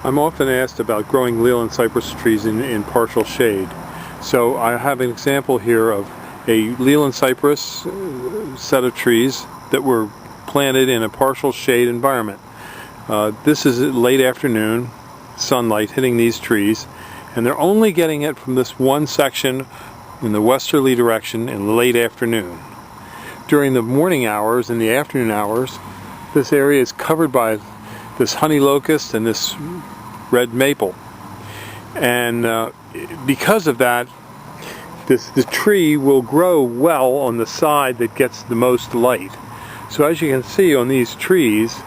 I'm often asked about growing Leyland Cypress trees in partial shade. So I have an example here of a Leyland Cypress set of trees that were planted in a partial shade environment. This is late afternoon, sunlight hitting these trees, and they're only getting it from this one section in the westerly direction in the late afternoon. During the morning hours and the afternoon hours, this area is covered by this honey locust and this red maple, and because of that, the tree will grow well on the side that gets the most light. So as you can see on these trees,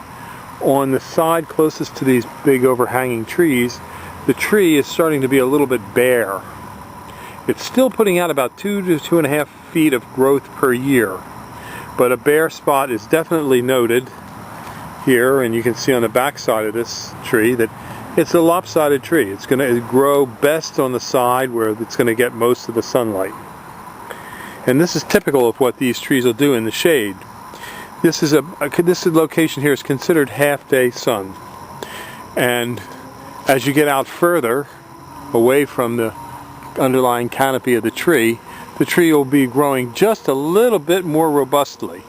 on the side closest to these big overhanging trees, the tree is starting to be a little bit bare. It's still putting out about 2 to 2.5 feet of growth per year, but a bare spot is definitely noted here, and you can see on the back side of this tree that it's a lopsided tree. It's going to grow best on the side where it's going to get most of the sunlight. And this is typical of what these trees will do in the shade. This location here is considered half-day sun. And as you get out further away from the underlying canopy of the tree will be growing just a little bit more robustly.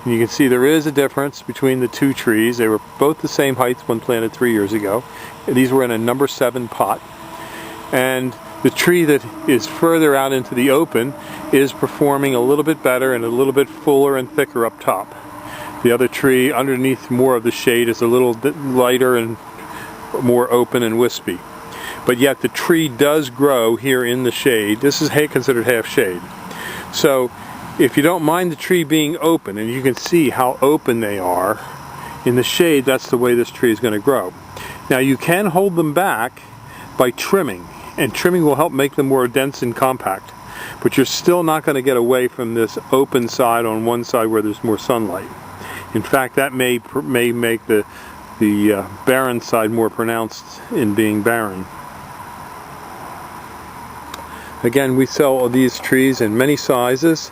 And you can see there is a difference between the two trees. They were both the same height when planted 3 years ago. These were in a number 7 pot. And the tree that is further out into the open is performing a little bit better and a little bit fuller and thicker up top. The other tree underneath more of the shade is a little bit lighter and more open and wispy. But yet the tree does grow here in the shade. This is considered half shade. So if you don't mind the tree being open, and you can see how open they are, in the shade, that's the way this tree is going to grow. Now you can hold them back by trimming, and trimming will help make them more dense and compact. But you're still not going to get away from this open side on one side where there's more sunlight. In fact, that may make the barren side more pronounced in being barren. Again, we sell these trees in many sizes.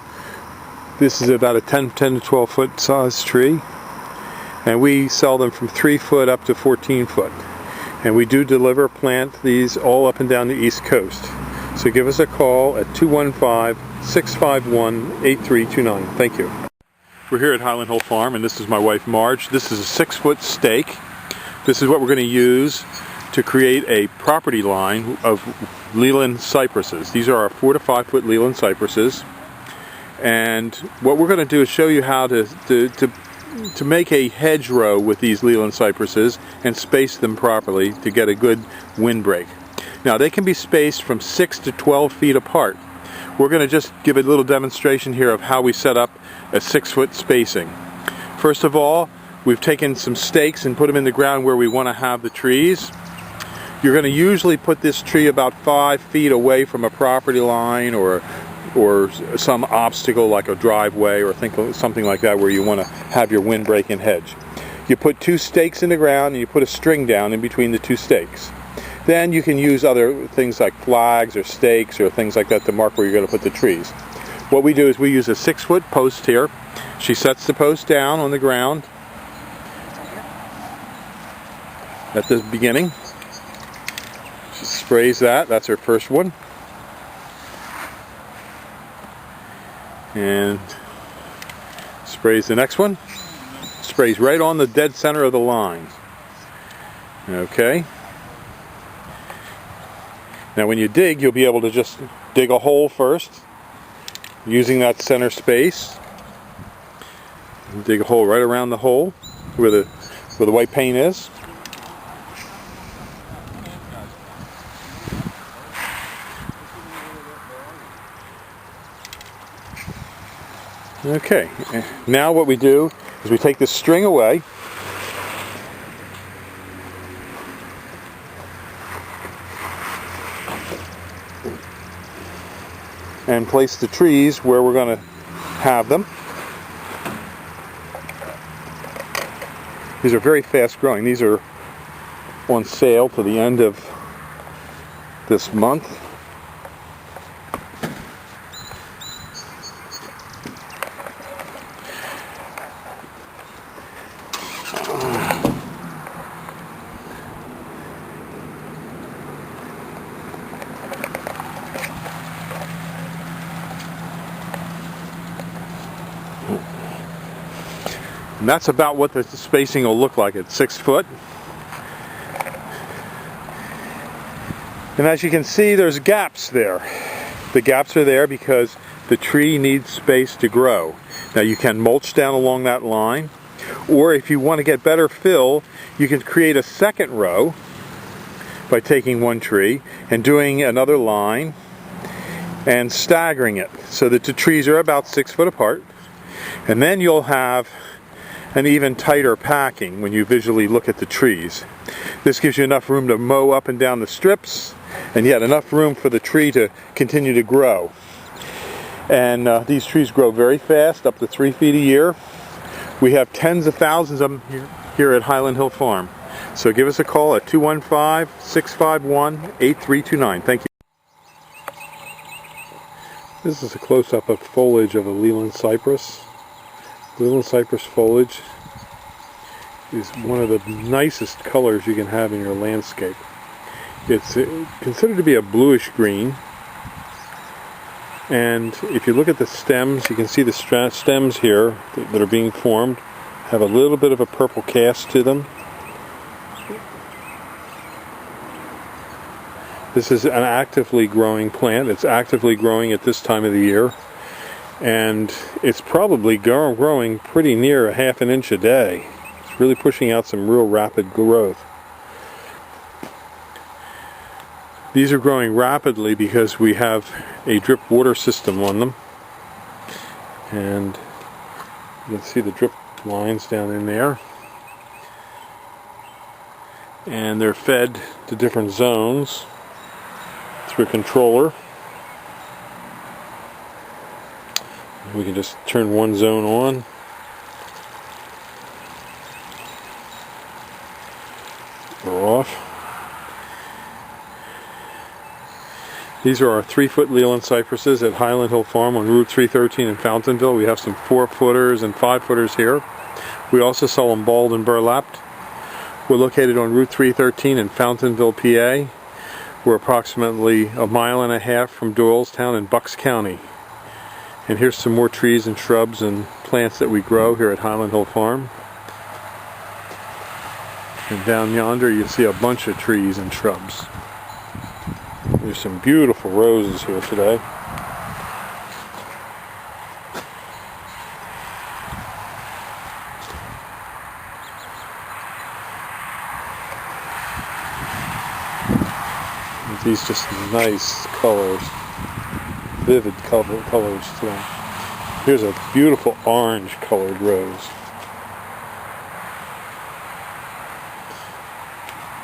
This is about a 10 to 12 foot size tree, and we sell them from 3 foot up to 14 foot. And we do plant these all up and down the East Coast. So give us a call at 215-651-8329. Thank you. We're here at Highland Farm, and this is my wife Marge. This is a 6-foot stake. This is what we're going to use to create a property line of Leyland cypresses. These are our 4 to 5 foot Leyland cypresses. And what we're going to do is show you how to make a hedgerow with these Leyland cypresses and space them properly to get a good windbreak. Now they can be spaced from 6 to 12 feet apart. We're going to just give a little demonstration here of how we set up a 6-foot spacing. First of all, we've taken some stakes and put them in the ground where we want to have the trees. You're going to usually put this tree about 5 feet away from a property line or some obstacle like a driveway or something like that where you want to have your windbreak and hedge. You put 2 stakes in the ground and you put a string down in between the 2 stakes. Then you can use other things like flags or stakes or things like that to mark where you're going to put the trees. What we do is we use a 6-foot post here. She sets the post down on the ground at the beginning. She sprays that's her first one. And sprays the next one. Sprays right on the dead center of the line. Okay. Now when you dig, you'll be able to just dig a hole first using that center space. Dig a hole right around the hole where the white paint is. Okay, now what we do is we take this string away and place the trees where we're going to have them. These are very fast growing. These are on sale to the end of this month. And that's about what the spacing will look like at 6 foot. And as you can see, there's gaps there. The gaps are there because the tree needs space to grow. Now you can mulch down along that line, or if you want to get better fill, you can create a second row by taking one tree and doing another line and staggering it so that the trees are about 6 foot apart. And then you'll have an even tighter packing when you visually look at the trees. This gives you enough room to mow up and down the strips, and yet enough room for the tree to continue to grow. And these trees grow very fast, up to 3 feet a year. We have tens of thousands of them here at Highland Hill Farm. So give us a call at 215-651-8329. Thank you. This is a close-up of foliage of a Leyland Cypress. Leyland Cypress foliage is one of the nicest colors you can have in your landscape. It's considered to be a bluish green, and if you look at the stems, you can see the stems here that are being formed have a little bit of a purple cast to them. This is an actively growing plant. It's actively growing at this time of the year, and it's probably growing pretty near a ½ inch a day. It's really pushing out some real rapid growth. These are growing rapidly because we have a drip water system on them, and you can see the drip lines down in there, and they're fed to different zones through a controller. We can just turn one zone on, or off. These are our 3-foot Leyland Cypresses at Highland Hill Farm on Route 313 in Fountainville. We have some 4-footers and 5-footers here. We also sell them balled and burlapped. We're located on Route 313 in Fountainville, PA. We're approximately 1.5 miles from Doylestown in Bucks County. And here's some more trees and shrubs and plants that we grow here at Highland Hill Farm. And down yonder you see a bunch of trees and shrubs. There's some beautiful roses here today. These just nice colors, vivid colors today. Here's a beautiful orange colored rose.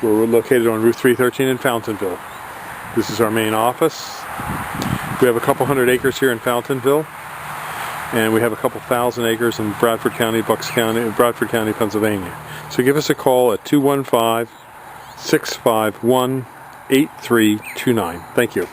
We're located on Route 313 in Fountainville. This is our main office. We have a couple hundred acres here in Fountainville, and we have a couple thousand acres in Bradford County, Bradford County, Pennsylvania. So give us a call at 215-651-8329. Thank you.